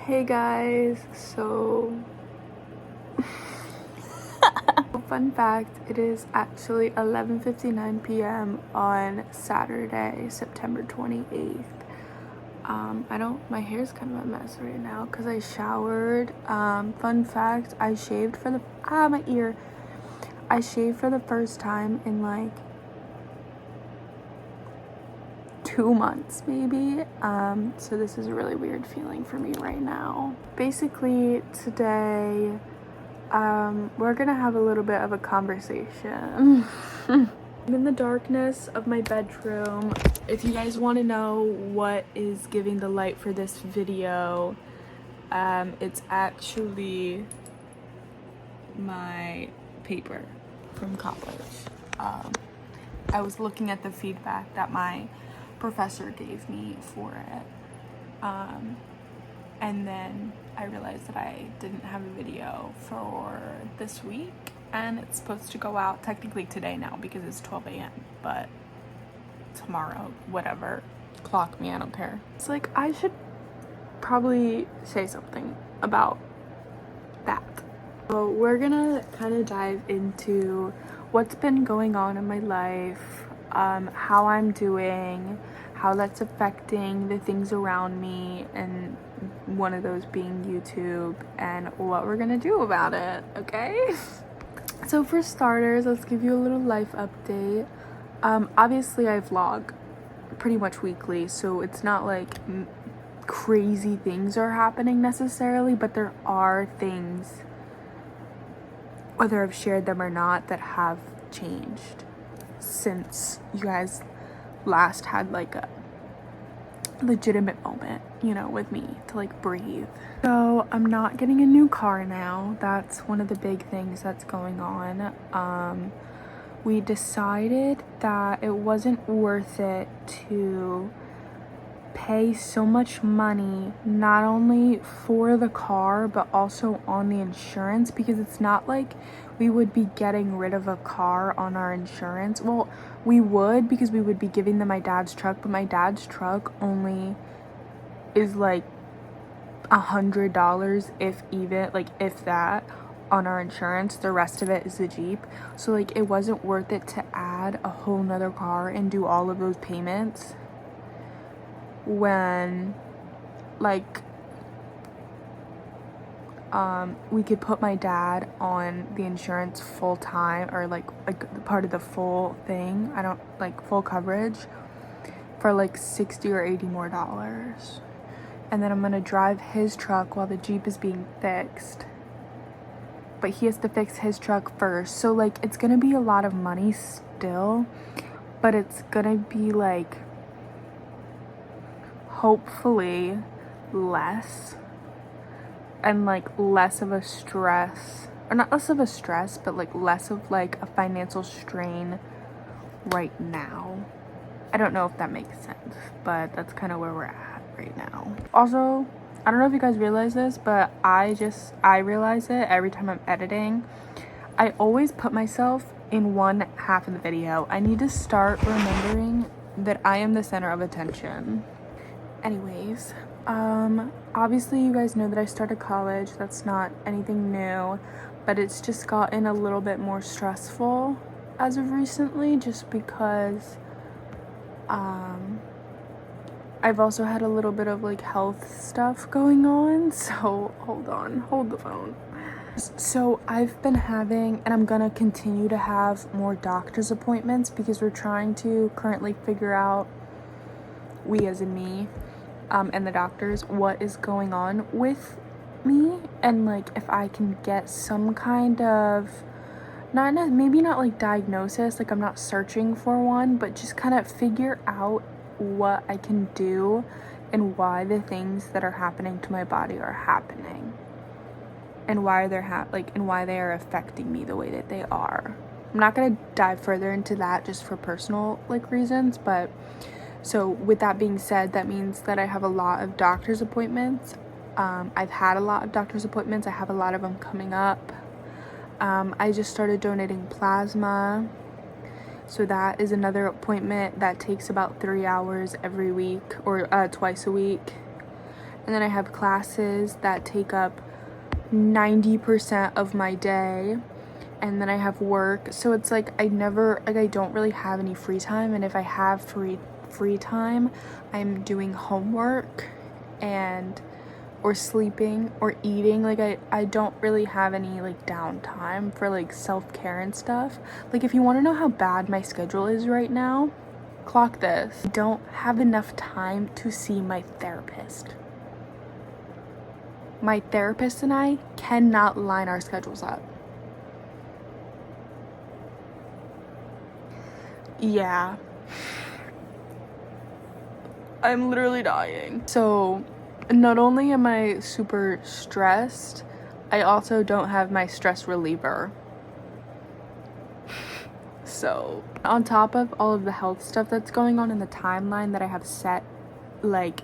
Hey guys, so fun fact, it is actually 11:59 p.m. on Saturday, September 28th. My hair's kind of a mess right now because I showered. Fun fact, I shaved for my ear. I shaved for the first time in like 2 months maybe. So this is a really weird feeling for me right now. Basically today, we're gonna have a little bit of a conversation. I'm in the darkness of my bedroom. If you guys want to know what is giving the light for this video, it's actually my paper from college. I was looking at the feedback that my professor gave me for it. And then I realized that I didn't have a video for this week, and it's supposed to go out technically today now because it's 12 a.m. but tomorrow, whatever, clock me, I don't care. It's like I should probably say something about that. So we're gonna kind of dive into what's been going on in my life, how I'm doing, how that's affecting the things around me, and one of those being YouTube, and what we're gonna do about it, okay? So for starters, let's give you a little life update. Obviously I vlog pretty much weekly, so it's not like crazy things are happening necessarily, but there are things, whether I've shared them or not, that have changed since you guys last had like a legitimate moment, with me to like breathe. So I'm not getting a new car now. That's one of the big things that's going on. We decided that it wasn't worth it to pay so much money, not only for the car but also on the insurance, because it's not like we would be getting rid of a car on our insurance. Well, we would, because we would be giving them my dad's truck, but my dad's truck only is like $100, if even, like if that, on our insurance. The rest of it is the Jeep. So like it wasn't worth it to add a whole nother car and do all of those payments when like we could put my dad on the insurance full time, or like part of the full thing. I don't like full coverage for like $60 or $80 more. And then I'm gonna drive his truck while the Jeep is being fixed. But he has to fix his truck first. So like it's gonna be a lot of money still, but it's gonna be like hopefully less, and like less of a stress, or not less of a stress, but like less of like a financial strain right now. I don't know if that makes sense, but that's kind of where we're at right now. Also, I don't know if you guys realize this, but I realize it every time I'm editing. I always put myself in one half of the video. I need to start remembering that I am the center of attention. Anyways, obviously you guys know that I started college. That's not anything new, but it's just gotten a little bit more stressful as of recently, just because I've also had a little bit of like health stuff going on. So hold the phone. So I've been having, and I'm gonna continue to have, more doctor's appointments because we're trying to currently figure out, we as in me, and the doctors, what is going on with me, and like if I can get some kind of, maybe not like diagnosis, like I'm not searching for one, but just kind of figure out what I can do and why the things that are happening to my body are happening, and why they're and why they are affecting me the way that they are. I'm not gonna dive further into that just for personal like reasons, but so with that being said, that means that I have a lot of doctor's appointments. I've had a lot of doctor's appointments. I have a lot of them coming up. I just started donating plasma. So that is another appointment that takes about 3 hours every week, or twice a week. and then I have classes that take up 90% of my day, and then I have work. So it's like I don't really have any free time, and if I have free time, I'm doing homework and or sleeping or eating. Like I don't really have any like downtime for like self-care and stuff. Like if you want to know how bad my schedule is right now, clock this. I don't have enough time to see my therapist. My therapist and I cannot line our schedules up. Yeah. I'm literally dying. So not only am I super stressed, I also don't have my stress reliever. So on top of all of the health stuff that's going on in the timeline that I have set, like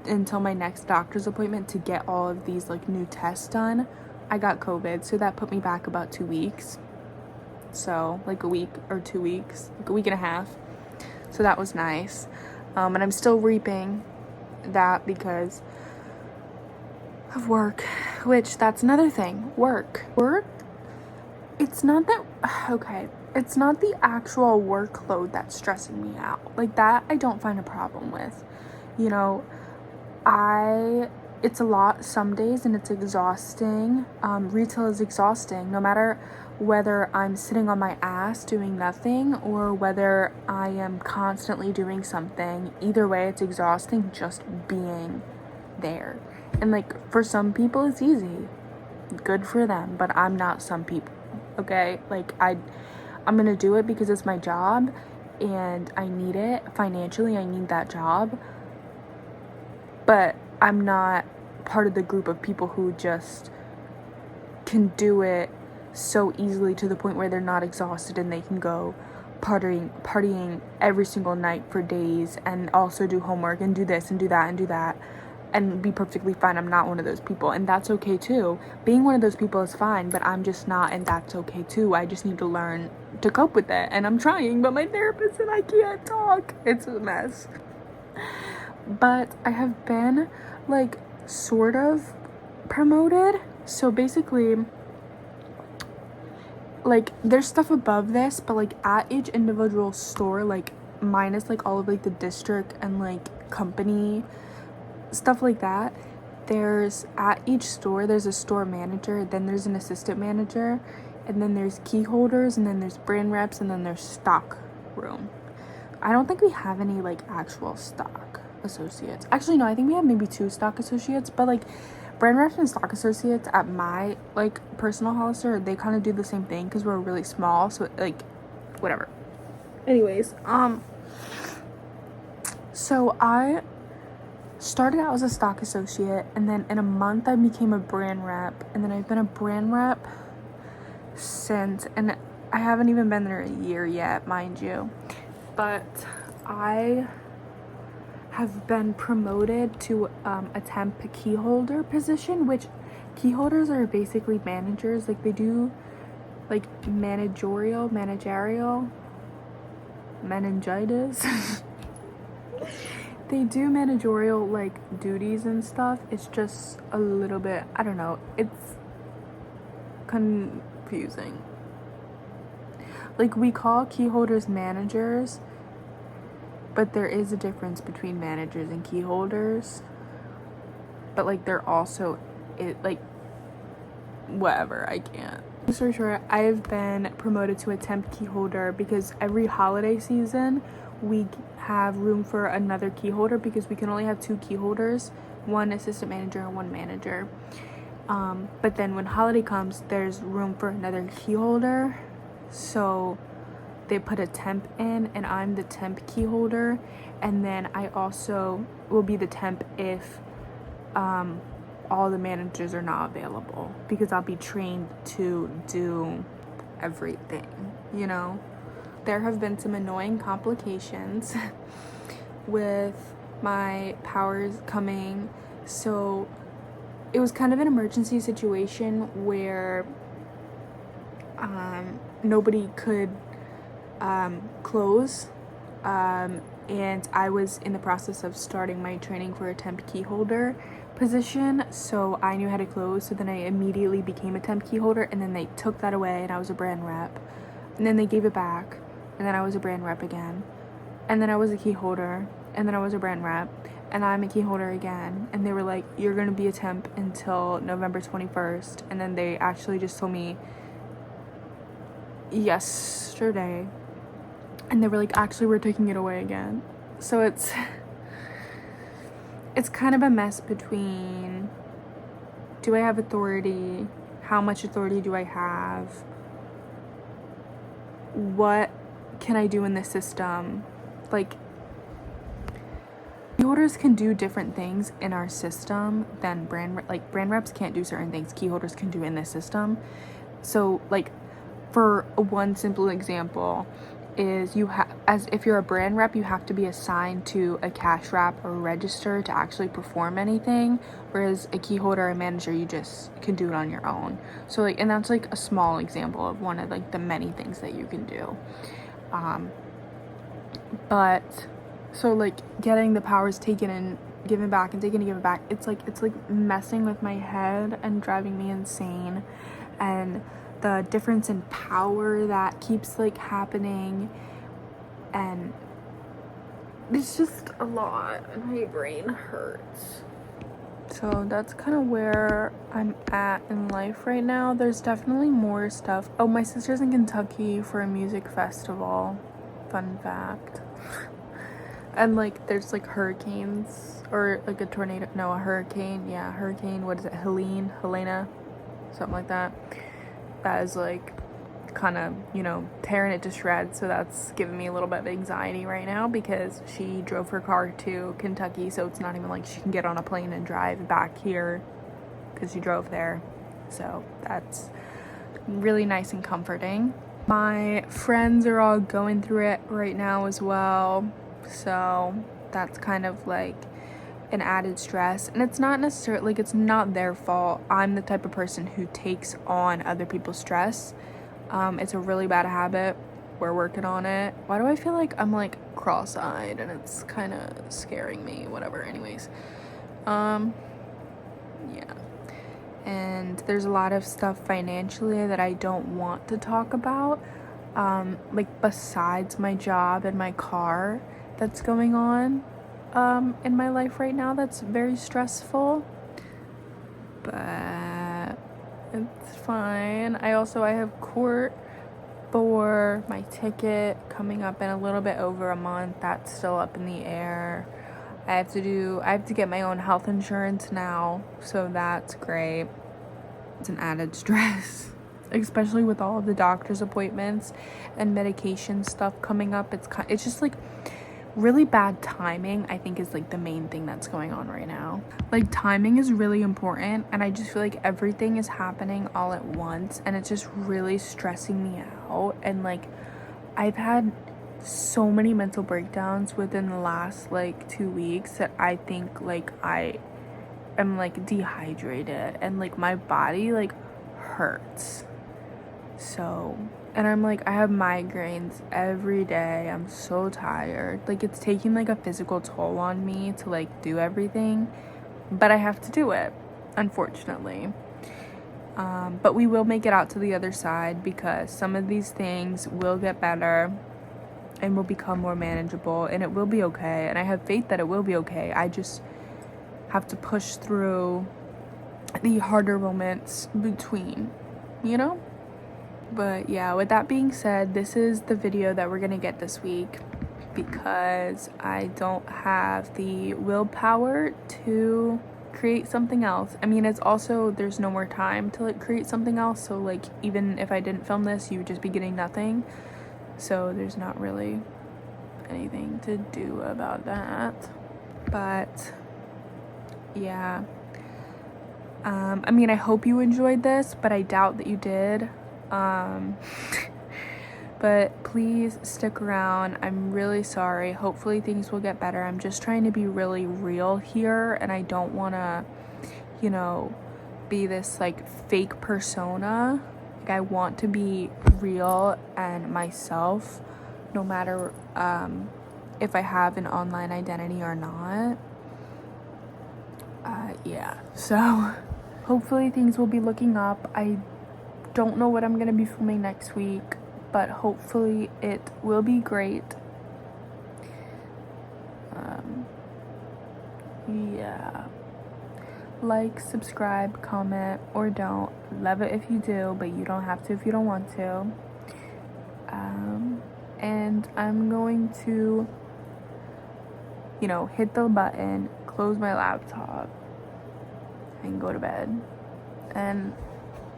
until my next doctor's appointment to get all of these like new tests done, I got COVID. So that put me back about 2 weeks. So like a week or 2 weeks, like a week and a half. So that was nice. And I'm still reaping that because of work, which that's another thing. Work, it's not that, okay, it's not the actual workload that's stressing me out. Like that I don't find a problem with. You know, it's a lot some days and it's exhausting. Retail is exhausting no matter whether I'm sitting on my ass doing nothing or whether I am constantly doing something. Either way, it's exhausting just being there. And like for some people it's easy. Good for them, but I'm not some people. Okay? Like I'm gonna do it because it's my job and I need it. Financially, I need that job. But I'm not part of the group of people who just can do it so easily to the point where they're not exhausted and they can go partying every single night for days and also do homework and do this and do that and do that and be perfectly fine. I'm not one of those people, and that's okay too. Being one of those people is fine, but I'm just not, and that's okay too. I just need to learn to cope with it, and I'm trying, but my therapist said I can't talk. It's a mess. But I have been like sort of promoted. So basically, like there's stuff above this, but like at each individual store, like minus like all of like the district and like company stuff like that, there's at each store there's a store manager, then there's an assistant manager, and then there's key holders, and then there's brand reps, and then there's stock room. I don't think we have any like actual stock associates. Actually no, I think we have maybe 2 stock associates, but like brand reps and stock associates at my like personal Hollister, they kind of do the same thing because we're really small, so like whatever. Anyways, so I started out as a stock associate, and then in a month I became a brand rep, and then I've been a brand rep since, and I haven't even been there a year yet, mind you, but I have been promoted to a temp key holder position, which key holders are basically managers. Like they do like managerial meningitis they do managerial like duties and stuff. It's just a little bit, I don't know, it's confusing. Like we call key holders managers, but there is a difference between managers and key holders. But like they're also like whatever, I can't. Long story short, I've been promoted to a temp key holder because every holiday season we have room for another key holder because we can only have 2 key holders, 1 assistant manager and 1 manager. But then when holiday comes, there's room for another key holder, so they put a temp in, and I'm the temp key holder, and then I also will be the temp if all the managers are not available, because I'll be trained to do everything, you know. There have been some annoying complications with my powers coming, so it was kind of an emergency situation where nobody could close and I was in the process of starting my training for a temp key holder position, so I knew how to close. So then I immediately became a temp key holder, and then they took that away and I was a brand rep, and then they gave it back, and then I was a brand rep again, and then I was a key holder, and then I was a brand rep, and I'm a key holder again, and they were like, you're gonna be a temp until November 21st, and then they actually just told me yesterday, and they were like, actually, we're taking it away again. So it's kind of a mess between, do I have authority? How much authority do I have? What can I do in the system? Like, key holders can do different things in our system than brand reps can't do certain things key holders can do in this system. So like, for one simple example is if you're a brand rep, you have to be assigned to a cash wrap or register to actually perform anything, whereas a key holder or manager, you just can do it on your own. So like, and that's like a small example of one of like the many things that you can do. But so like, getting the powers taken and given back and taken and given back, it's like messing with my head and driving me insane. And the difference in power that keeps like happening, and it's just a lot, and my brain hurts. So that's kind of where I'm at in life right now. There's definitely more stuff. Oh, my sister's in Kentucky for a music festival, fun fact. And like, there's like hurricanes, or like a tornado, no, a hurricane, yeah, hurricane, what is it, Helena, something like that. That is like kind of, you know, tearing it to shreds. So that's giving me a little bit of anxiety right now, because she drove her car to Kentucky, so it's not even like she can get on a plane and drive back here because she drove there. So that's really nice and comforting. My friends are all going through it right now as well, so that's kind of like an added stress. And it's not necessarily like, it's not their fault. I'm the type of person who takes on other people's stress. It's a really bad habit. We're working on it. Why do I feel like I'm like cross-eyed and it's kind of scaring me? Whatever, anyways. Yeah, and there's a lot of stuff financially that I don't want to talk about, like besides my job and my car that's going on in my life right now that's very stressful, but it's fine. I have court for my ticket coming up in a little bit over a month. That's still up in the air. I have to get my own health insurance now, so that's great. It's an added stress, especially with all of the doctor's appointments and medication stuff coming up. It's just like really bad timing, I think, is like the main thing that's going on right now. Like, timing is really important, and I just feel like everything is happening all at once, and it's just really stressing me out. And like, I've had so many mental breakdowns within the last like 2 weeks that I think like I am like dehydrated, and like my body like hurts. So, and I'm like, I have migraines every day. I'm so tired. Like, it's taking like a physical toll on me to like do everything, but I have to do it, unfortunately. But we will make it out to the other side, because some of these things will get better and will become more manageable, and it will be okay. And I have faith that it will be okay. I just have to push through the harder moments between, you know? But yeah, with that being said, this is the video that we're gonna get this week, because I don't have the willpower to create something else. I mean, it's also, there's no more time to like create something else, so like, even if I didn't film this, you would just be getting nothing. So there's not really anything to do about that. But yeah, I mean, I hope you enjoyed this, but I doubt that you did. But please stick around. I'm really sorry. Hopefully things will get better. I'm just trying to be really real here, and I don't want to, you know, be this like fake persona. Like, I want to be real and myself, no matter if I have an online identity or not. Yeah, so hopefully things will be looking up. I don't know what I'm gonna be filming next week, but hopefully it will be great. Yeah, like, subscribe, comment, or don't. Love it if you do, but you don't have to if you don't want to. And I'm going to, hit the button, close my laptop, and go to bed and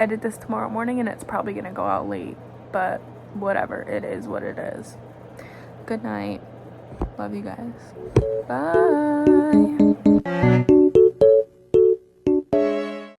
edit this tomorrow morning, and it's probably gonna go out late, but whatever, it is what it is. Good night. Love you guys. Bye.